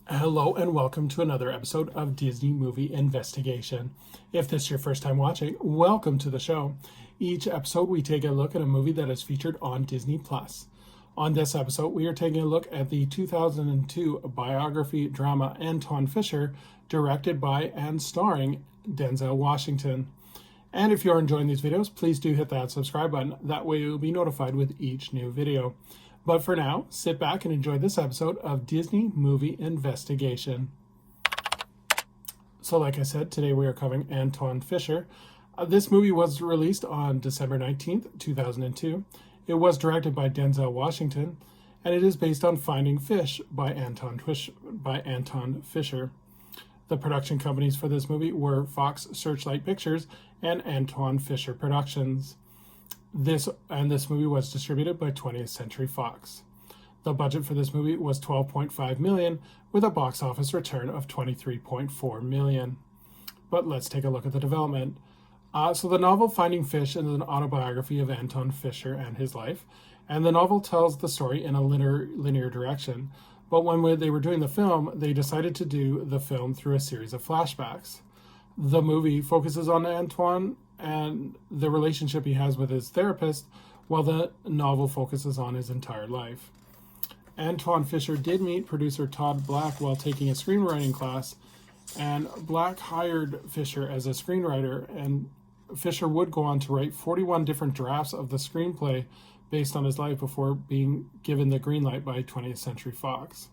Hello and welcome to another episode of Disney Movie Investigation. If this is your first time watching, welcome to the show. Each episode we take a look at a movie that is featured on Disney+. On this episode, we are taking a look at the 2002 biography drama Antwone Fisher, directed by and starring Denzel Washington. And if you're enjoying these videos, please do hit that subscribe button. That way you'll be notified with each new video. But for now, sit back and enjoy this episode of Disney Movie Investigation. So like I said, today we are covering Antwone Fisher. This movie was released on December 19th, 2002. It was directed by Denzel Washington, and it is based on Finding Fish by Antwone Fisher. The production companies for this movie were Fox Searchlight Pictures and Antwone Fisher Productions. This movie was distributed by 20th Century Fox. The budget for this movie was $12.5 million, with a box office return of $23.4 million. But let's take a look at the development. So the novel Finding Fish is an autobiography of Antwone Fisher and his life, and the novel tells the story in a linear direction. But when they were doing the film, they decided to do the film through a series of flashbacks. The movie focuses on Antwone and the relationship he has with his therapist, while the novel focuses on his entire life. Antwone Fisher did meet producer Todd Black while taking a screenwriting class, and Black hired Fisher as a screenwriter, and Fisher would go on to write 41 different drafts of the screenplay based on his life before being given the green light by 20th Century Fox.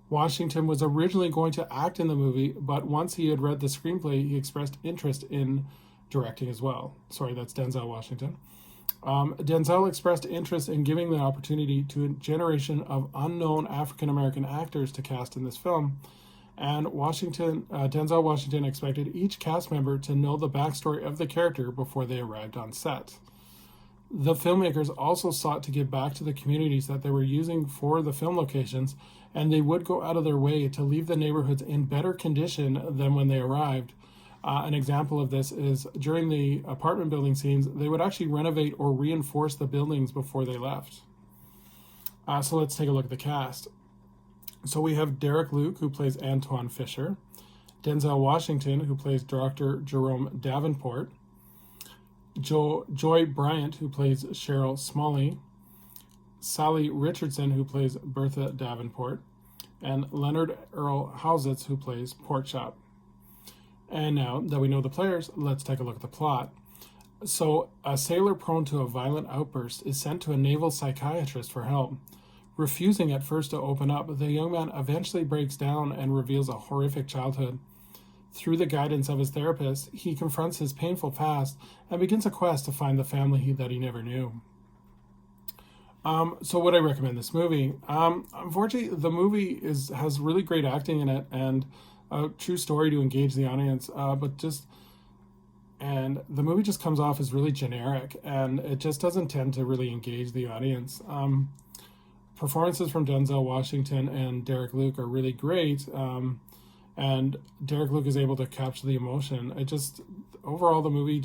Washington was originally going to act in the movie, but once he had read the screenplay, he expressed interest in directing as well. Sorry, that's Denzel Washington. Denzel expressed interest in giving the opportunity to a generation of unknown African-American actors to cast in this film, and Denzel Washington expected each cast member to know the backstory of the character before they arrived on set. The filmmakers also sought to give back to the communities that they were using for the film locations, and they would go out of their way to leave the neighborhoods in better condition than when they arrived. An example of this is during the apartment building scenes, they would actually renovate or reinforce the buildings before they left. So let's take a look at the cast. So we have Derek Luke, who plays Antwone Fisher, Denzel Washington, who plays Dr. Jerome Davenport, Joy Bryant, who plays Cheryl Smalley, Sally Richardson, who plays Bertha Davenport, and Leonard Earl Housitz, who plays Porkchop. And now that we know the players, let's take a look at the plot. So, a sailor prone to a violent outburst is sent to a naval psychiatrist for help. Refusing at first to open up, the young man eventually breaks down and reveals a horrific childhood. Through the guidance of his therapist, he confronts his painful past and begins a quest to find the family that he never knew. So would I recommend this movie? Unfortunately, the movie has really great acting in it and a true story to engage the audience, and the movie just comes off as really generic, and it just doesn't tend to really engage the audience. Performances from Denzel Washington and Derek Luke are really great, and Derek Luke is able to capture the emotion. Overall, the movie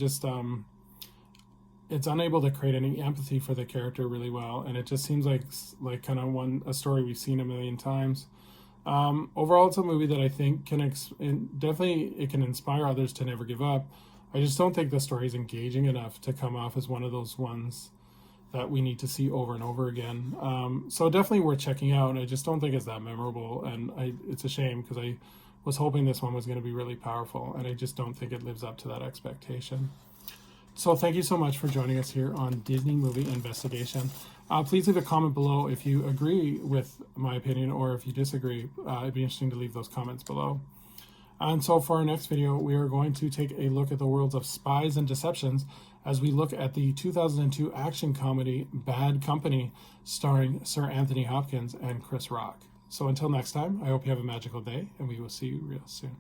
it's unable to create any empathy for the character really well, and it just seems like kind of a story we've seen a million times. Overall, it's a movie that I think can inspire others to never give up. I just don't think the story is engaging enough to come off as one of those ones that we need to see over and over again. So definitely worth checking out. I just don't think it's that memorable, and it's a shame because I was hoping this one was going to be really powerful, and I just don't think it lives up to that expectation. So thank you so much for joining us here on Disney Movie Investigation. Please leave a comment below if you agree with my opinion or if you disagree. It'd be interesting to leave those comments below. And so for our next video, we are going to take a look at the worlds of spies and deceptions as we look at the 2002 action comedy Bad Company, starring Sir Anthony Hopkins and Chris Rock. So until next time, I hope you have a magical day, and we will see you real soon.